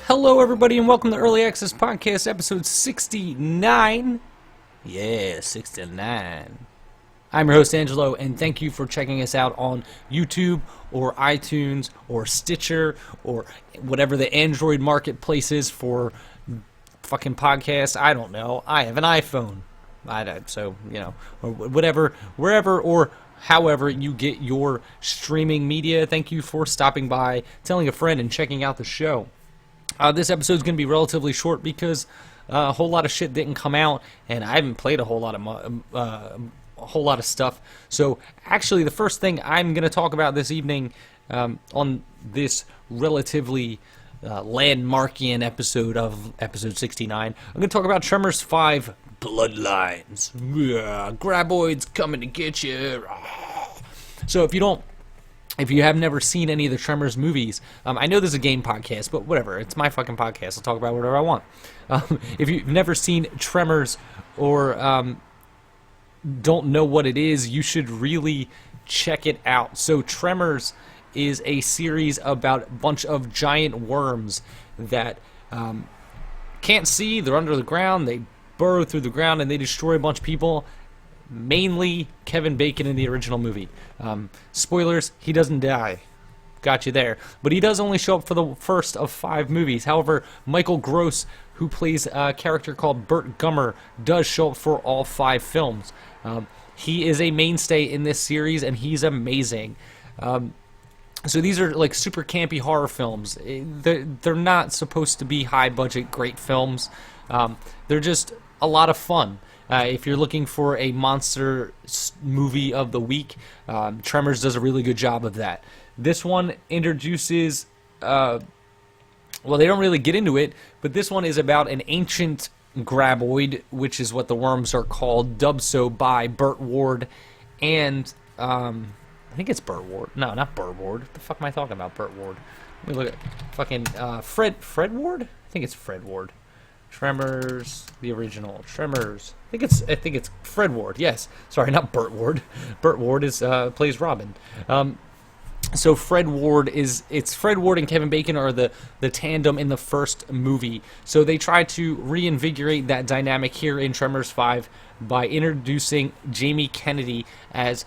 Hello, everybody, and welcome to Early Access Podcast, episode 69. Yeah, 69. I'm your host, Angelo, and thank you for checking us out on YouTube or iTunes or Stitcher or whatever the Android marketplace is for fucking podcasts. I don't know. I have an iPhone. So, or whatever, wherever or however you get your streaming media. Thank you for stopping by, telling a friend, and checking out the show. This episode is going to be relatively short because a whole lot of shit didn't come out, and I haven't played a whole lot of stuff. So, actually, the first thing I'm going to talk about this evening on this relatively landmarkian episode of episode 69, I'm going to talk about Tremors 5: Bloodlines. Graboids coming to get you. So, if you have never seen any of the Tremors movies, I know this is a game podcast, but whatever. It's my fucking podcast. I'll talk about whatever I want. If you've never seen Tremors or don't know what it is, you should really check it out. So Tremors is a series about a bunch of giant worms that can't see. They're under the ground. They burrow through the ground, and they destroy a bunch of people. Mainly Kevin Bacon in the original movie. Spoilers, he doesn't die. Got you there. But he does only show up for the first of 5 movies. However, Michael Gross, who plays a character called Burt Gummer, does show up for all 5 films. He is a mainstay in this series, and he's amazing. So these are like super campy horror films. They're not supposed to be high-budget, great films. They're just a lot of fun. If you're looking for a monster movie of the week, Tremors does a really good job of that. This one introduces, well, they don't really get into it, but this one is about an ancient graboid, which is what the worms are called, dubbed so by Burt Ward, and I think it's Burt Ward. No, not Burt Ward. What the fuck am I talking about, Burt Ward? Let me look at fucking Fred Ward? I think it's Fred Ward. Tremors, the original Tremors. I think it's Fred Ward. Yes, sorry, not Burt Ward. Burt Ward plays Robin. So Fred Ward and Kevin Bacon are the tandem in the first movie. So they try to reinvigorate that dynamic here in Tremors 5 by introducing Jamie Kennedy as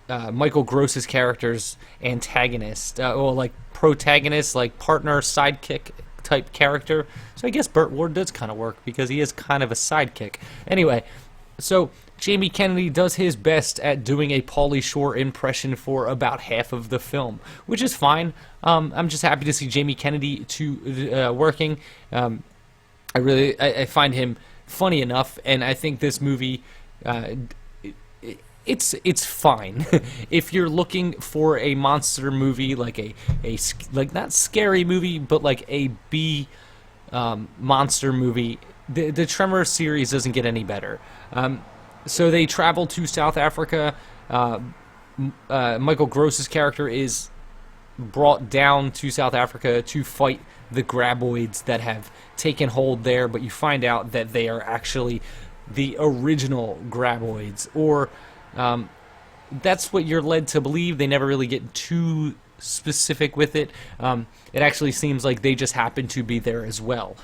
Michael Gross's character's antagonist, like protagonist, like partner, sidekick type character. So I guess Burt Ward does kind of work because he is kind of a sidekick. Anyway, so Jamie Kennedy does his best at doing a Pauly Shore impression for about half of the film, which is fine. I'm just happy to see Jamie Kennedy working. I find him funny enough, and I think this movie it's fine. If you're looking for a monster movie, like a not scary movie, but like a B monster movie, the Tremors series doesn't get any better. So they travel to South Africa. Michael Gross's character is brought down to South Africa to fight the graboids that have taken hold there, but you find out that they are actually the original graboids, or that's what you're led to believe. They never really get too specific with it. It actually seems like they just happen to be there as well.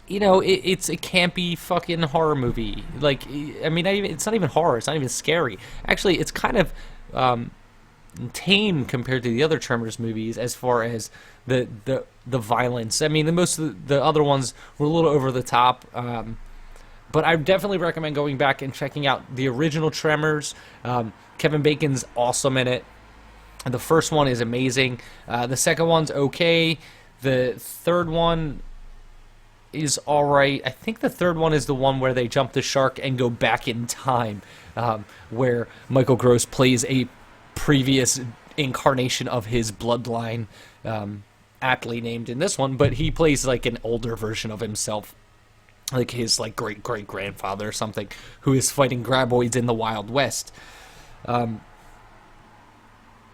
It's a campy fucking horror movie. Like, I mean, it's not even horror. It's not even scary. Actually, it's kind of tame compared to the other Tremors movies as far as the violence. I mean, most of the other ones were a little over the top. But I definitely recommend going back and checking out the original Tremors. Kevin Bacon's awesome in it. The first one is amazing. The second one's okay. The third one is alright. I think the third one is the one where they jump the shark and go back in time, where Michael Gross plays a previous incarnation of his bloodline, aptly named in this one, but he plays like an older version of himself, like his great-great-grandfather or something, who is fighting graboids in the Wild West. I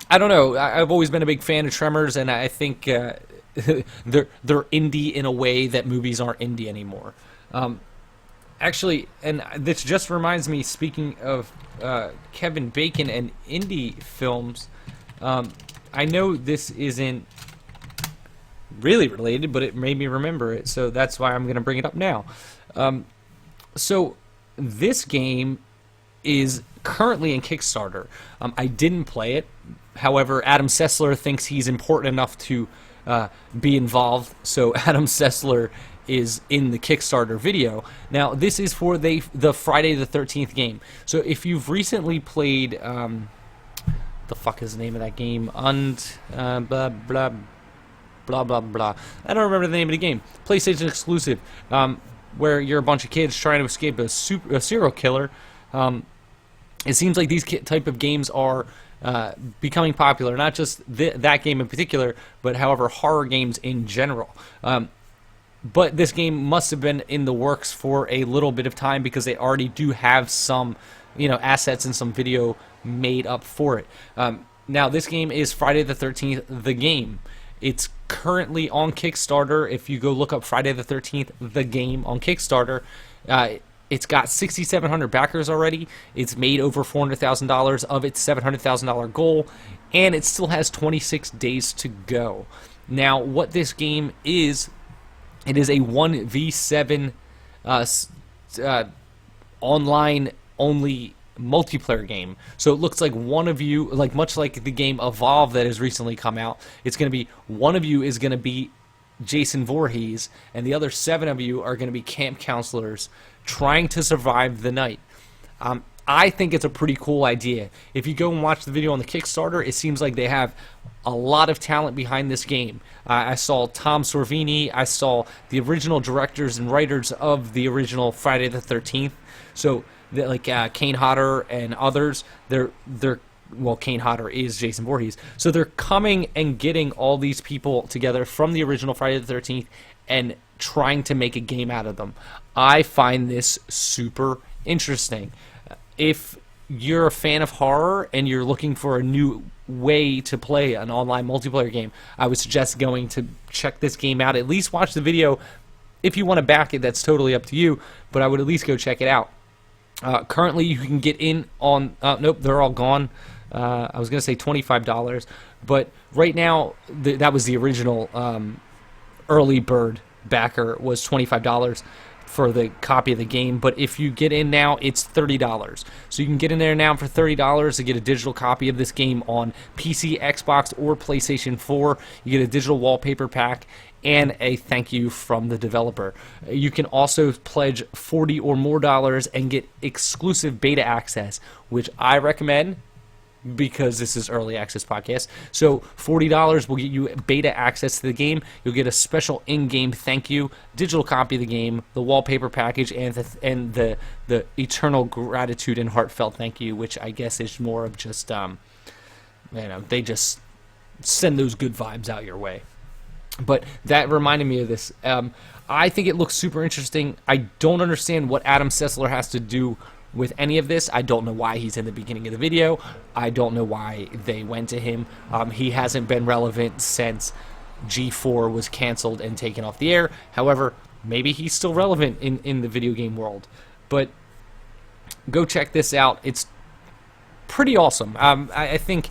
don't know. I've always been a big fan of Tremors, and I think they're indie in a way that movies aren't indie anymore. Actually, and this just reminds me, speaking of Kevin Bacon and indie films, I know this isn't really related, but it made me remember it, so that's why I'm going to bring it up now. So this game is currently in Kickstarter. I didn't play it. However, Adam Sessler thinks he's important enough to be involved, so Adam Sessler is in the Kickstarter video. Now, this is for the Friday the 13th game. So if you've recently played, the fuck is the name of that game? Blah, blah, blah, blah, blah. I don't remember the name of the game. PlayStation exclusive, where you're a bunch of kids trying to escape a serial killer. It seems like these type of games are becoming popular, not just that game in particular, but however horror games in general. But this game must have been in the works for a little bit of time because they already do have some, assets and some video made up for it. Now, this game is Friday the 13th, the game. It's currently on Kickstarter. If you go look up Friday the 13th, the game on Kickstarter, it's got 6,700 backers already. It's made over $400,000 of its $700,000 goal, and it still has 26 days to go. Now, what this game is, it is a 1v7 online-only multiplayer game. So it looks like one of you, like much like the game Evolve that has recently come out, it's going to be one of you is going to be Jason Voorhees, and the other 7 of you are going to be camp counselors trying to survive the night. I think it's a pretty cool idea. If you go and watch the video on the Kickstarter, it seems like they have a lot of talent behind this game. I saw Tom Sorvini. I saw the original directors and writers of the original Friday the 13th. So, like Kane Hodder and others, well, Kane Hodder is Jason Voorhees. So they're coming and getting all these people together from the original Friday the 13th and trying to make a game out of them. I find this super interesting. If you're a fan of horror and you're looking for a new way to play an online multiplayer game, I would suggest going to check this game out. At least watch the video. If you want to back it, that's totally up to you, but I would at least go check it out. Currently, you can get in on... nope, they're all gone. I was going to say $25, but right now, that was the original early bird backer was $25 for the copy of the game, but if you get in now, it's $30. So you can get in there now for $30 to get a digital copy of this game on PC, Xbox, or PlayStation 4. You get a digital wallpaper pack and a thank you from the developer. You can also pledge $40 or more and get exclusive beta access, which I recommend because this is early access podcast. So $40 will get you beta access to the game. You'll get a special in-game thank you, digital copy of the game, the wallpaper package, and the eternal gratitude and heartfelt thank you, which I guess is more of just they just send those good vibes out your way. But that reminded me of this. I think it looks super interesting. I don't understand what Adam Sessler has to do with any of this. I don't know why he's in the beginning of the video. I don't know why they went to him. He hasn't been relevant since G4 was canceled and taken off the air. However, maybe he's still relevant in the video game world. But go check this out. It's pretty awesome. I think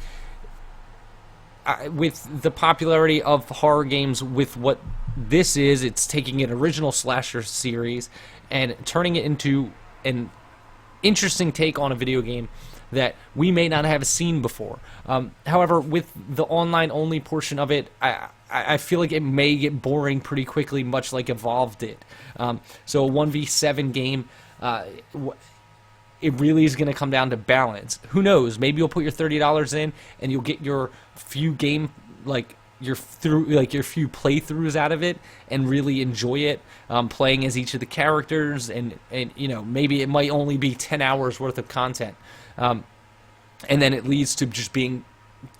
with the popularity of horror games, with what this is, it's taking an original slasher series and turning it into an interesting take on a video game that we may not have seen before. However, with the online-only portion of it, I feel like it may get boring pretty quickly, much like Evolve did. So a 1v7 game, it really is going to come down to balance. Who knows? Maybe you'll put your $30 in and you'll get your few few playthroughs out of it and really enjoy it, playing as each of the characters, and maybe it might only be 10 hours worth of content, and then it leads to just being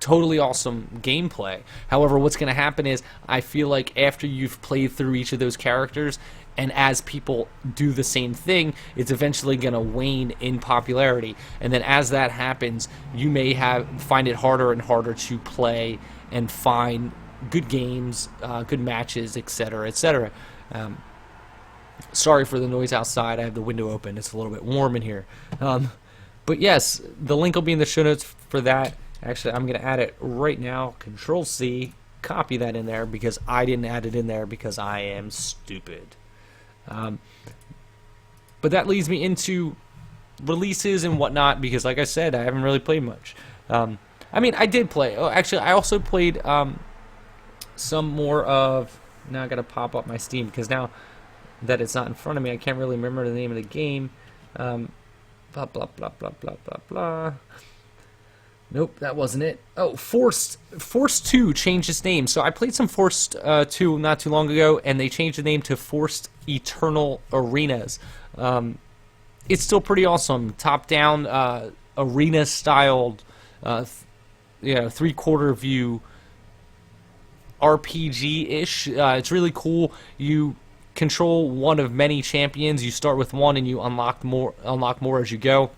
totally awesome gameplay. However, what's going to happen is I feel like after you've played through each of those characters, and as people do the same thing, it's eventually going to wane in popularity, and then as that happens, you may find it harder and harder to play and find good games, good matches, etc., etc. Sorry for the noise outside. I have the window open. It's a little bit warm in here. But yes, the link will be in the show notes for that. Actually, I'm going to add it right now. Control-C, copy that in there because I didn't add it in there because I am stupid. But that leads me into releases and whatnot because, like I said, I haven't really played much. I mean, I did play. Oh, actually, I also played some more of. Now I got to pop up my Steam because now that it's not in front of me, I can't really remember the name of the game. Blah blah blah blah blah blah blah. Nope, that wasn't it. Oh, Force 2 changed its name. So I played some Force 2 not too long ago, and they changed the name to Forced Eternal Arenas. It's still pretty awesome. Top-down, arena-styled, three-quarter view RPG-ish. It's really cool. You control one of many champions. You start with one, and you unlock more as you go.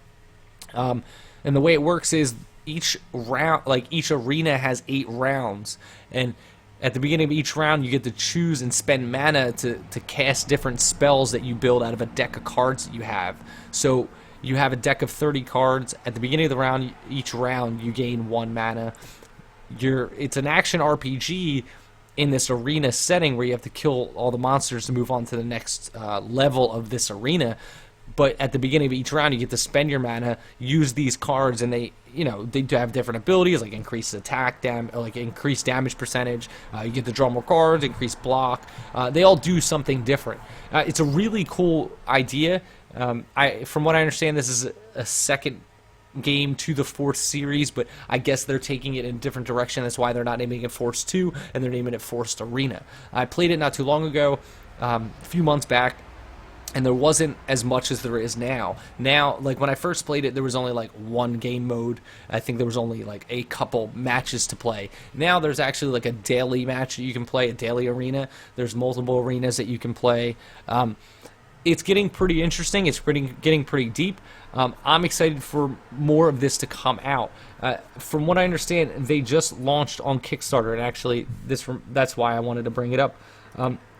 And the way it works is each round, like each arena has 8 rounds, and at the beginning of each round, you get to choose and spend mana to cast different spells that you build out of a deck of cards that you have. So you have a deck of 30 cards. At the beginning of the round, each round, you gain 1 mana. It's an action RPG in this arena setting where you have to kill all the monsters to move on to the next level of this arena. But at the beginning of each round, you get to spend your mana, use these cards, and they do have different abilities like increased attack like increased damage percentage. You get to draw more cards, increase block. They all do something different. It's a really cool idea. From what I understand, this is a second game to the Force series, but I guess they're taking it in a different direction. That's why they're not naming it Force 2, and they're naming it Forced Arena. I played it not too long ago, a few months back, and there wasn't as much as there is now. Now, like when I first played it, there was only like one game mode. I think there was only like a couple matches to play. Now there's actually like a daily match that you can play, a daily arena. There's multiple arenas that you can play. It's getting pretty interesting. It's getting pretty deep. I'm excited for more of this to come out. From what I understand, they just launched on Kickstarter, and actually that's why I wanted to bring it up.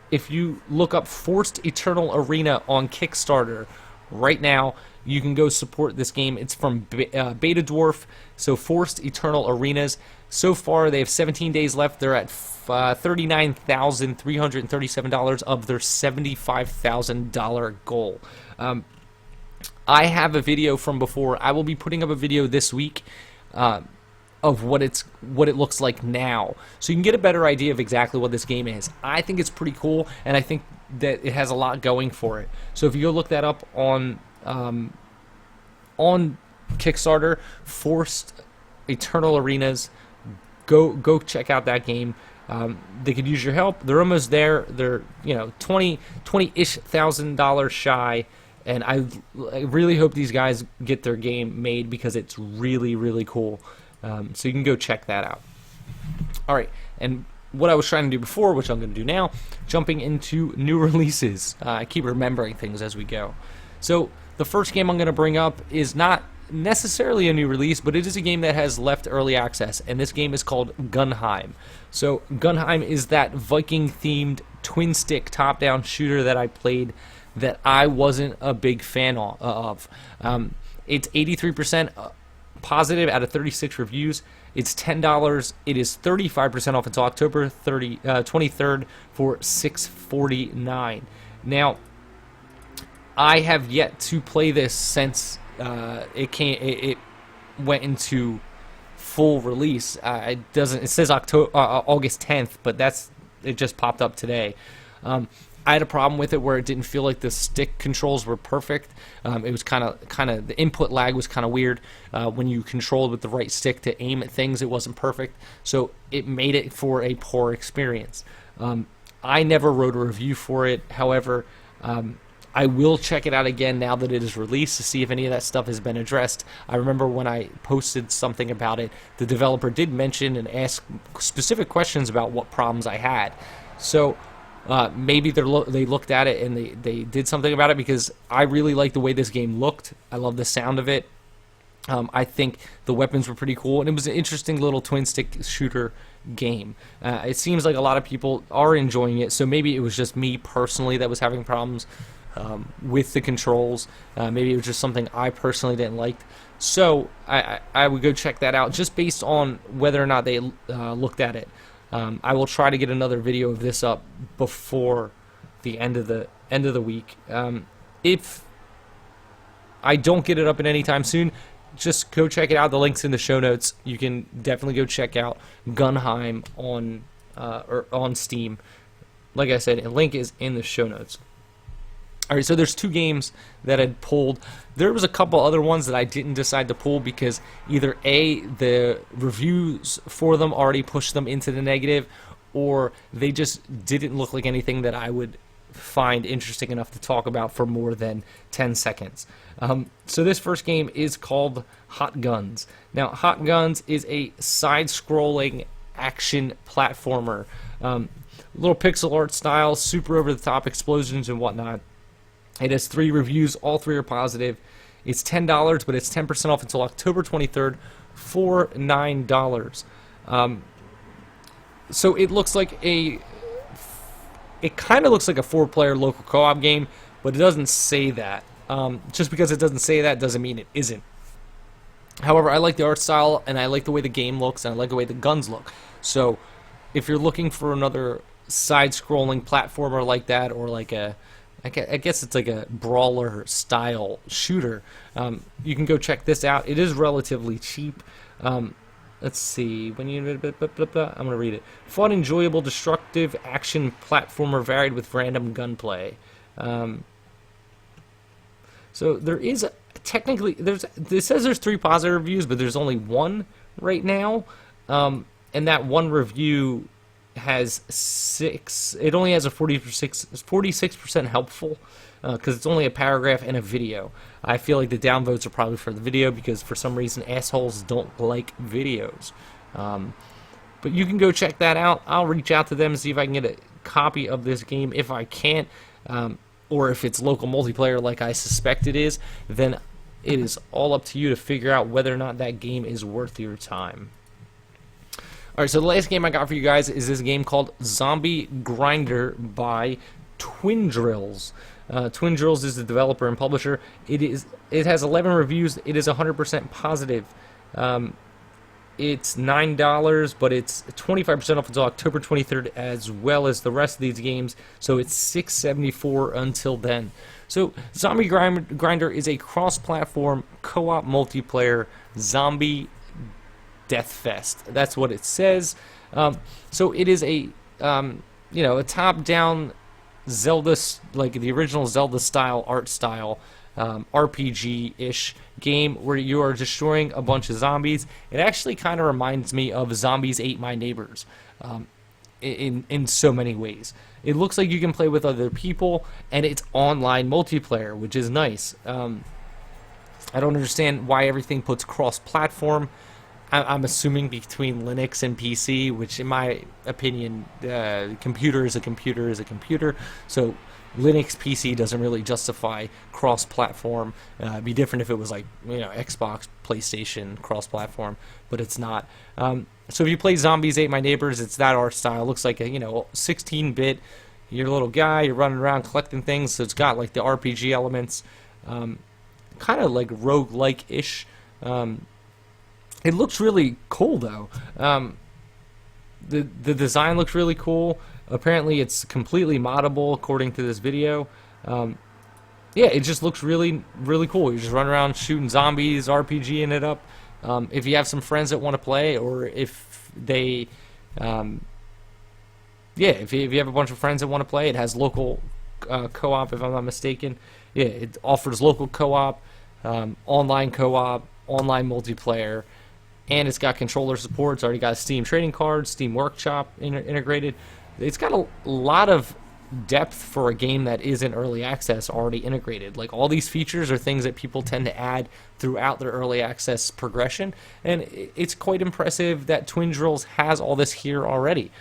If you look up Forced Eternal Arena on Kickstarter right now, you can go support this game. It's from Beta Dwarf, so Forced Eternal Arenas. So far, they have 17 days left. They're at $39,337 of their $75,000 goal. I have a video from before. I will be putting up a video this week of what it looks like now, so you can get a better idea of exactly what this game is. I think it's pretty cool, and I think that it has a lot going for it. So if you go look that up on Kickstarter, Forced Eternal Arenas, go check out that game. They could use your help. They're almost there. They're $20-ish thousand shy. And I really hope these guys get their game made because it's really, really cool. So you can go check that out. All right, and what I was trying to do before, which I'm going to do now, jumping into new releases. I keep remembering things as we go. So the first game I'm going to bring up is not necessarily a new release, but it is a game that has left early access, and this game is called Gunnheim. So Gunnheim is that Viking-themed twin-stick top-down shooter that I played that I wasn't a big fan of. It's 83% positive out of 36 reviews. It's $10. It is 35% off until October 23rd for $6.49. Now, I have yet to play this since it went into full release. It says August 10th, but it just popped up today. I had a problem with it where it didn't feel like the stick controls were perfect. It was kind of the input lag was kind of weird. When you controlled with the right stick to aim at things, it wasn't perfect. So it made it for a poor experience. I never wrote a review for it. However, I will check it out again now that it is released to see if any of that stuff has been addressed. I remember when I posted something about it, the developer did mention and ask specific questions about what problems I had. So maybe they looked at it and they did something about it, because I really like the way this game looked. I love the sound of it. I think the weapons were pretty cool, and it was an interesting little twin-stick shooter game. It seems like a lot of people are enjoying it, so maybe it was just me personally that was having problems with the controls. Maybe it was just something I personally didn't like. So I would go check that out just based on whether or not they looked at it. I will try to get another video of this up before the end of the week. If I don't get it up in any time soon, just go check it out. The link's in the show notes. You can definitely go check out Gunnheim on Steam. Like I said, a link is in the show notes. Alright, so there's 2 games that I'd pulled. There was a couple other ones that I didn't decide to pull because either A, the reviews for them already pushed them into the negative, or they just didn't look like anything that I would find interesting enough to talk about for more than 10 seconds. So this first game is called Hot Guns. Now, Hot Guns is a side-scrolling action platformer. Little pixel art style, super over-the-top explosions and whatnot. It has 3 reviews. All 3 are positive. It's $10, but it's 10% off until October 23rd for $9. So it looks like it kind of looks like a 4-player local co-op game, but it doesn't say that. Just because it doesn't say that doesn't mean it isn't. However, I like the art style, and I like the way the game looks, and I like the way the guns look. So if you're looking for another side-scrolling platformer like that, or like I guess it's like a brawler-style shooter, you can go check this out. It is relatively cheap. Let's see. I'm going to read it. Fun, enjoyable, destructive action platformer varied with random gunplay. So there is technically it says there's 3 positive reviews, but there's only 1 right now, and that 1 review has 6. It only has a 46% helpful, because it's only a paragraph and a video. I feel like the downvotes are probably for the video because for some reason assholes don't like videos. But you can go check that out. I'll reach out to them and see if I can get a copy of this game. If I can't, or if it's local multiplayer like I suspect it is, then it is all up to you to figure out whether or not that game is worth your time. Alright, so the last game I got for you guys is this game called Zombie Grinder by Twin Drills. Twin Drills is the developer and publisher. It has 11 reviews. It is 100% positive. It's $9, but it's 25% off until October 23rd, as well as the rest of these games. So it's $6.74 until then. So Zombie Grinder is a cross-platform co-op multiplayer zombie death fest. That's what it says. So it is a a top-down Zelda, like the original Zelda style art style, RPG-ish game where you are destroying a bunch of zombies. It actually kind of reminds me of Zombies Ate My Neighbors in so many ways. It looks like you can play with other people, and it's online multiplayer, which is nice. I don't understand why everything puts cross-platform. I'm assuming between Linux and PC, which in my opinion, computer is a computer is a computer. So Linux PC doesn't really justify cross-platform. It'd be different if it was like Xbox, PlayStation, cross-platform, but it's not. So if you play Zombies Ate My Neighbors, it's that art style. It looks like a 16-bit. You're a little guy. You're running around collecting things. So it's got like the RPG elements, kind of like roguelike-ish. It looks really cool though. The design looks really cool. Apparently it's completely moddable according to this video. Yeah, it just looks really, really cool. You just run around shooting zombies, RPGing it up. If you have some friends that want to play, or if they, if you have a bunch of friends that want to play, it has local co-op, if I'm not mistaken. Yeah, it offers local co-op, online multiplayer, and it's got controller support. It's already got Steam trading cards, Steam Workshop integrated. It's got a lot of depth for a game that is in early access already integrated. Like, all these features are things that people tend to add throughout their early access progression, and it's quite impressive that Twin Drills has all this here already.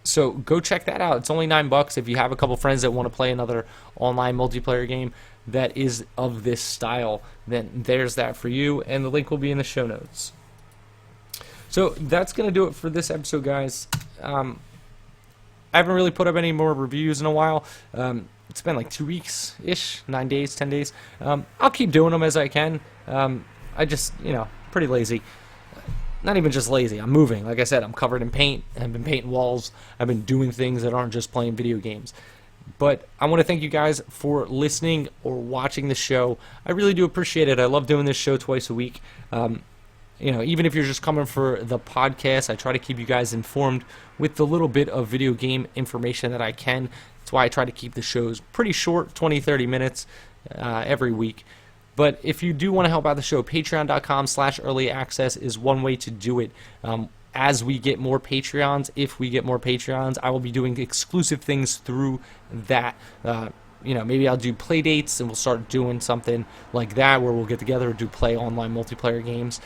So go check that out. It's only $9 if you have a couple friends that want to play another online multiplayer game that is of this style. Then there's that for you, and the link will be in the show notes. So that's going to do it for this episode, guys. I haven't really put up any more reviews in a while. It's been like 2 weeks-ish, 9 days, 10 days. I'll keep doing them as I can. I just, pretty lazy. not even just lazy. I'm moving. Like I said, I'm covered in paint. I've been painting walls. I've been doing things that aren't just playing video games. But I want to thank you guys for listening or watching the show. I really do appreciate it. I love doing this show twice a week. Even if you're just coming for the podcast, I try to keep you guys informed with the little bit of video game information that I can. That's why I try to keep the shows pretty short, 20, 30 minutes every week. But if you do want to help out the show, patreon.com/early access is one way to do it. As we get more Patreons, if we get more Patreons, I will be doing exclusive things through that. Maybe I'll do play dates and we'll start doing something like that where we'll get together and do play online multiplayer games,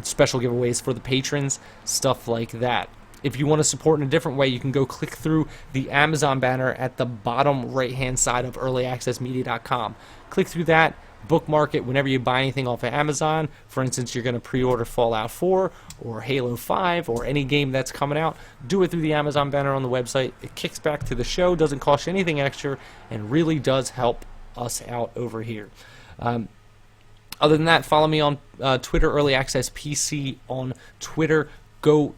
special giveaways for the patrons, stuff like that. If you want to support in a different way, you can go click through the Amazon banner at the bottom right-hand side of earlyaccessmedia.com. Click through that, bookmark it whenever you buy anything off of Amazon. For instance, you're going to pre-order Fallout 4 or Halo 5 or any game that's coming out. Do it through the Amazon banner on the website. It kicks back to the show, doesn't cost you anything extra, and really does help us out over here. Other than that, follow me on Twitter, Early Access PC on Twitter. Go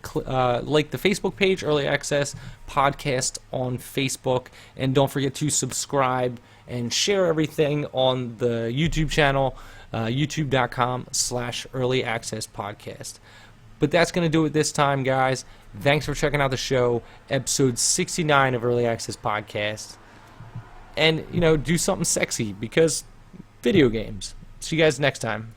like the Facebook page, Early Access Podcast on Facebook, and don't forget to subscribe and share everything on the YouTube channel, youtube.com/Early Access Podcast. But that's going to do it this time, guys. Thanks for checking out the show, episode 69 of Early Access Podcast. And, do something sexy, because video games. See you guys next time.